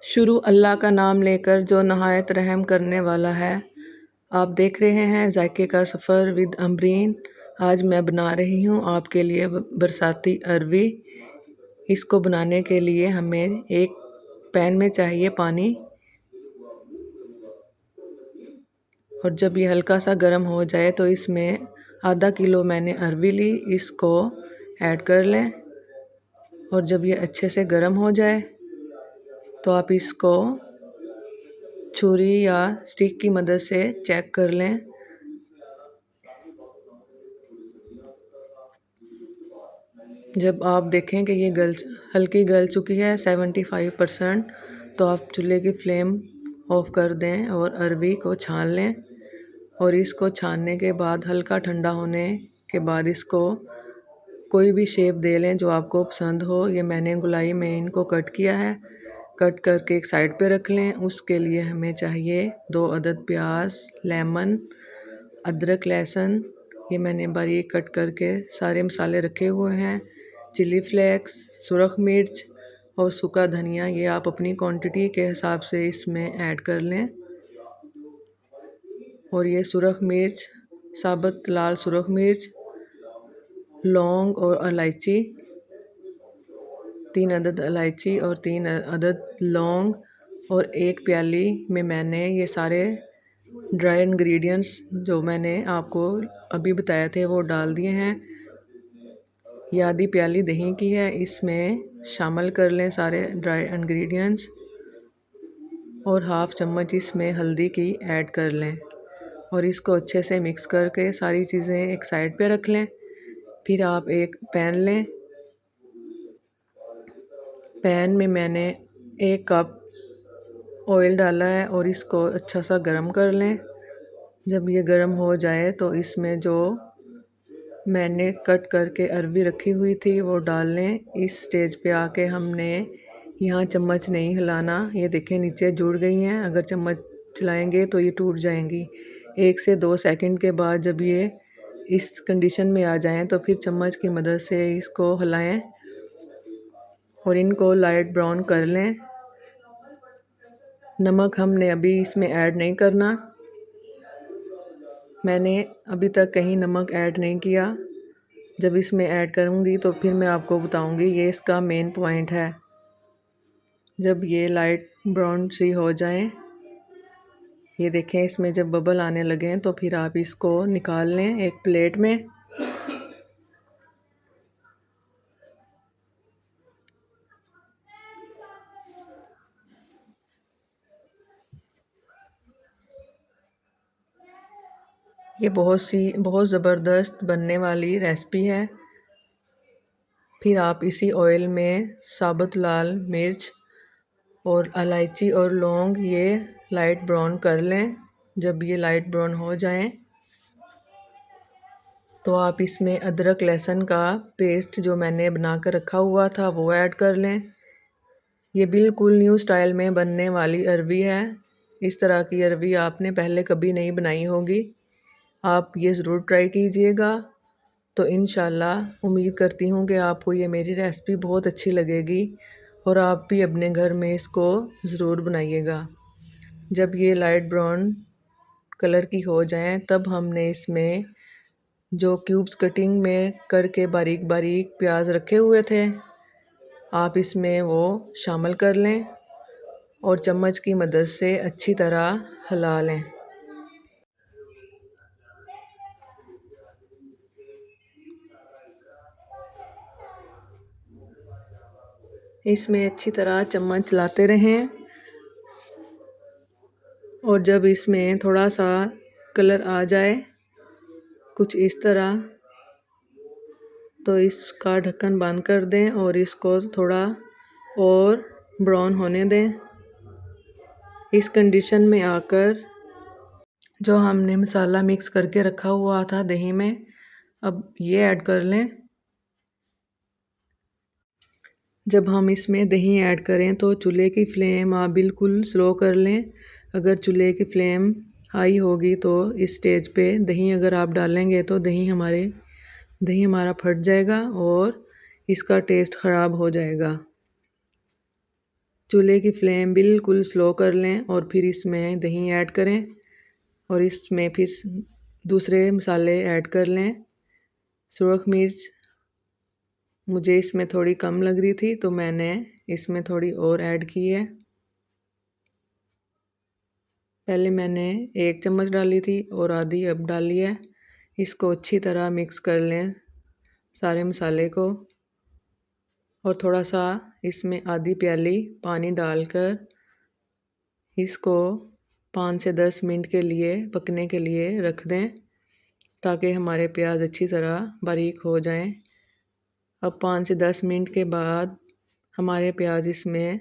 शुरू अल्लाह का नाम लेकर जो नहायत रहम करने वाला है। आप देख रहे हैं जायके का सफ़र विद अमरीन। आज मैं बना रही हूँ आपके लिए बरसाती अरवी। इसको बनाने के लिए हमें एक पैन में चाहिए पानी, और जब ये हल्का सा गर्म हो जाए तो इसमें आधा किलो मैंने अरवी ली, इसको ऐड कर लें। और जब ये अच्छे से गर्म हो जाए तो आप इसको छुरी या स्टिक की मदद से चेक कर लें। जब आप देखें कि ये हल्की गल चुकी है 75%, तो आप चूल्हे की फ्लेम ऑफ कर दें और अरवी को छान लें। और इसको छानने के बाद हल्का ठंडा होने के बाद इसको कोई भी शेप दे लें जो आपको पसंद हो। ये मैंने गोलाई में इनको कट किया है। कट करके एक साइड पे रख लें। उसके लिए हमें चाहिए 2 अदद प्याज, लेमन, अदरक, लहसुन। ये मैंने बारीक कट करके सारे मसाले रखे हुए हैं। चिली फ्लेक्स, सुरख मिर्च और सूखा धनिया, ये आप अपनी क्वांटिटी के हिसाब से इसमें ऐड कर लें। और ये सुरख मिर्च, साबुत लाल सुरख मिर्च, लौंग और इलायची, 3 अदद इलायची और 3 अदद लौंग, और 1 प्याली में मैंने ये सारे ड्राई इंग्रेडिएंट्स जो मैंने आपको अभी बताए थे वो डाल दिए हैं। ये आधी प्याली दही की है, इसमें शामिल कर लें सारे ड्राई इंग्रेडिएंट्स। और हाफ़ चम्मच इसमें हल्दी की ऐड कर लें और इसको अच्छे से मिक्स करके सारी चीज़ें एक साइड पे रख लें। फिर आप एक पैन लें। पैन में मैंने 1 कप ऑयल डाला है और इसको अच्छा सा गरम कर लें। जब ये गरम हो जाए तो इसमें जो मैंने कट करके अरवी रखी हुई थी वो डाल लें। इस स्टेज पे आके हमने यहाँ चम्मच नहीं हिलाना। ये देखें नीचे जुड़ गई हैं, अगर चम्मच चलाएंगे तो ये टूट जाएंगी। 1 से 2 सेकंड के बाद जब ये इस कंडीशन में आ जाएं तो फिर चम्मच की मदद से इसको हिलाएं और इनको लाइट ब्राउन कर लें। नमक हमने अभी इसमें ऐड नहीं करना। मैंने अभी तक कहीं नमक ऐड नहीं किया। जब इसमें ऐड करूँगी तो फिर मैं आपको बताऊँगी, ये इसका मेन पॉइंट है। जब ये लाइट ब्राउन सी हो जाएं, ये देखें इसमें जब बबल आने लगें तो फिर आप इसको निकाल लें एक प्लेट में। ये बहुत ज़बरदस्त बनने वाली रेसिपी है। फिर आप इसी ऑयल में साबुत लाल मिर्च और इलायची और लौंग ये लाइट ब्राउन कर लें। जब ये लाइट ब्राउन हो जाएं तो आप इसमें अदरक लहसुन का पेस्ट जो मैंने बना कर रखा हुआ था वो ऐड कर लें। ये बिल्कुल न्यू स्टाइल में बनने वाली अरवी है। इस तरह की अरवी आपने पहले कभी नहीं बनाई होगी। आप ये ज़रूर ट्राई कीजिएगा। तो इंशाल्लाह उम्मीद करती हूँ कि आपको ये मेरी रेसिपी बहुत अच्छी लगेगी और आप भी अपने घर में इसको ज़रूर बनाइएगा। जब ये लाइट ब्राउन कलर की हो जाएं तब हमने इसमें जो क्यूब्स कटिंग में करके बारीक बारीक प्याज रखे हुए थे आप इसमें वो शामिल कर लें और चम्मच की मदद से अच्छी तरह हिला लें। इसमें अच्छी तरह चम्मच चलाते रहें और जब इसमें थोड़ा सा कलर आ जाए कुछ इस तरह, तो इसका ढक्कन बंद कर दें और इसको थोड़ा और ब्राउन होने दें। इस कंडीशन में आकर जो हमने मसाला मिक्स करके रखा हुआ था दही में, अब ये ऐड कर लें। जब हम इसमें दही ऐड करें तो चूल्हे की फ्लेम आप बिल्कुल स्लो कर लें। अगर चूल्हे की फ्लेम हाई होगी तो इस स्टेज पे दही अगर आप डालेंगे तो दही हमारा फट जाएगा और इसका टेस्ट ख़राब हो जाएगा। चूल्हे की फ्लेम बिल्कुल स्लो कर लें और फिर इसमें दही ऐड करें और इसमें फिर दूसरे मसाले ऐड कर लें। सुरख मिर्च मुझे इसमें थोड़ी कम लग रही थी तो मैंने इसमें थोड़ी और ऐड की है। पहले मैंने 1 चम्मच डाली थी और आधी अब डाली है। इसको अच्छी तरह मिक्स कर लें सारे मसाले को और थोड़ा सा इसमें आधी प्याली पानी डालकर इसको 5 से 10 मिनट के लिए पकने के लिए रख दें ताकि हमारे प्याज अच्छी तरह बारीक हो जाएं। अब 5 से 10 मिनट के बाद हमारे प्याज इसमें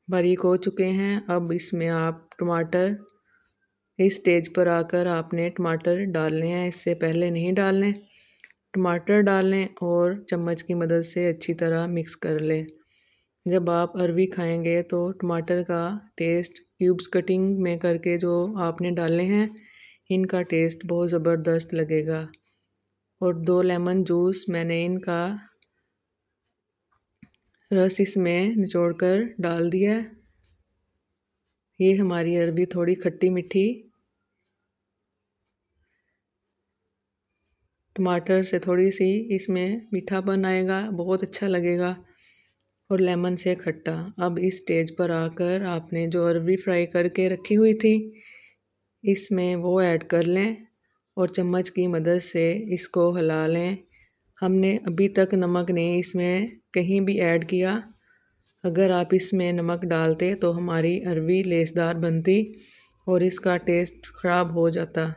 बारीक हो चुके हैं। अब इसमें आप टमाटर इस स्टेज पर आकर आपने टमाटर डालने हैं, इससे पहले नहीं डालने। टमाटर डालें और चम्मच की मदद से अच्छी तरह मिक्स कर लें। जब आप अरवी खाएंगे तो टमाटर का टेस्ट क्यूब्स कटिंग में करके जो आपने डाले हैं इनका टेस्ट बहुत ज़बरदस्त लगेगा। और 2 लेमन जूस मैंने इनका रस इसमें निचोड़ कर डाल दिया है। ये हमारी अरवी थोड़ी खट्टी मीठी टमाटर से थोड़ी सी इसमें मीठापन आएगा, बहुत अच्छा लगेगा और लेमन से खट्टा। अब इस स्टेज पर आकर आपने जो अरवी फ्राई करके रखी हुई थी इसमें वो ऐड कर लें और चम्मच की मदद से इसको हिला लें। हमने अभी तक नमक नहीं इसमें कहीं भी ऐड किया। अगर आप इसमें नमक डालते तो हमारी अरवी लेसदार बनती और इसका टेस्ट ख़राब हो जाता।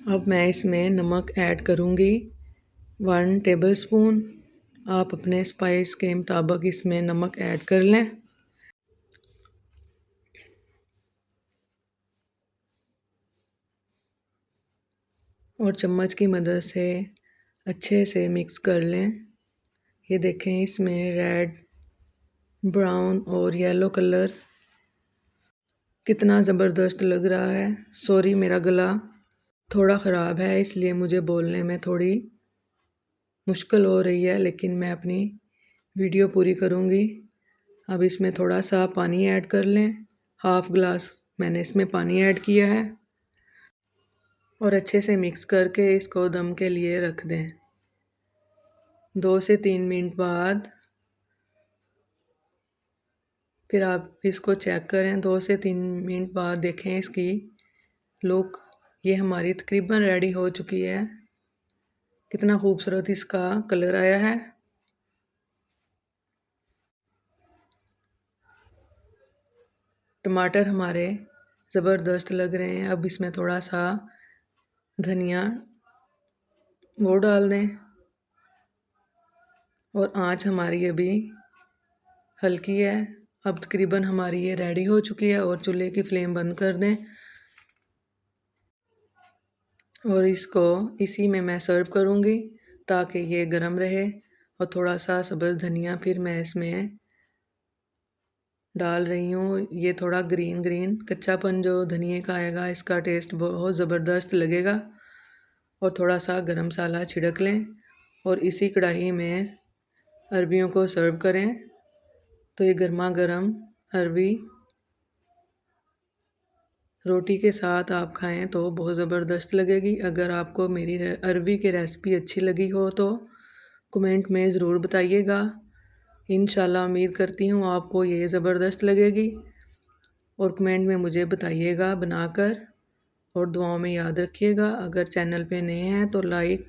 अब मैं इसमें नमक ऐड करूँगी 1 टेबलस्पून। आप अपने स्पाइस के मुताबिक इसमें नमक ऐड कर लें। और चम्मच की मदद से अच्छे से मिक्स कर लें। ये देखें इसमें रेड, ब्राउन और येलो कलर कितना ज़बरदस्त लग रहा है। सॉरी मेरा गला थोड़ा ख़राब है इसलिए मुझे बोलने में थोड़ी मुश्किल हो रही है, लेकिन मैं अपनी वीडियो पूरी करूँगी। अब इसमें थोड़ा सा पानी ऐड कर लें। हाफ़ ग्लास मैंने इसमें पानी ऐड किया है और अच्छे से मिक्स करके इसको दम के लिए रख दें। 2 से 3 मिनट बाद फिर आप इसको चेक करें। 2 से 3 मिनट बाद देखें इसकी लुक। ये हमारी तकरीबन रेडी हो चुकी है। कितना खूबसूरत इसका कलर आया है। टमाटर हमारे ज़बरदस्त लग रहे हैं। अब इसमें थोड़ा सा धनिया वो डाल दें और आंच हमारी अभी हल्की है। अब तकरीबन हमारी ये रेडी हो चुकी है और चूल्हे की फ्लेम बंद कर दें और इसको इसी में मैं सर्व करूँगी ताकि ये गर्म रहे। और थोड़ा सा सब्ज़ धनिया फिर मैं इसमें डाल रही हूँ। ये थोड़ा ग्रीन ग्रीन कच्चापन जो धनिए का आएगा इसका टेस्ट बहुत ज़बरदस्त लगेगा। और थोड़ा सा गरम मसाला छिड़क लें और इसी कढ़ाई में अरवियों को सर्व करें तो ये गर्मा गर्म अरवी रोटी के साथ आप खाएं तो बहुत ज़बरदस्त लगेगी। अगर आपको मेरी अरवी की रेसिपी अच्छी लगी हो तो कमेंट में ज़रूर बताइएगा। इंशाल्लाह उम्मीद करती हूँ आपको ये ज़बरदस्त लगेगी और कमेंट में मुझे बताइएगा बनाकर और दुआओं में याद रखिएगा। अगर चैनल पे नए हैं तो लाइक,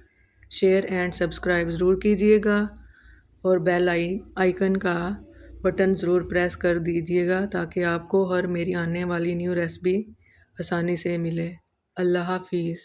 शेयर एंड सब्सक्राइब ज़रूर कीजिएगा और बेल आइकन का बटन ज़रूर प्रेस कर दीजिएगा ताकि आपको हर मेरी आने वाली न्यू रेसिपी आसानी से मिले। अल्लाह हाफिज़।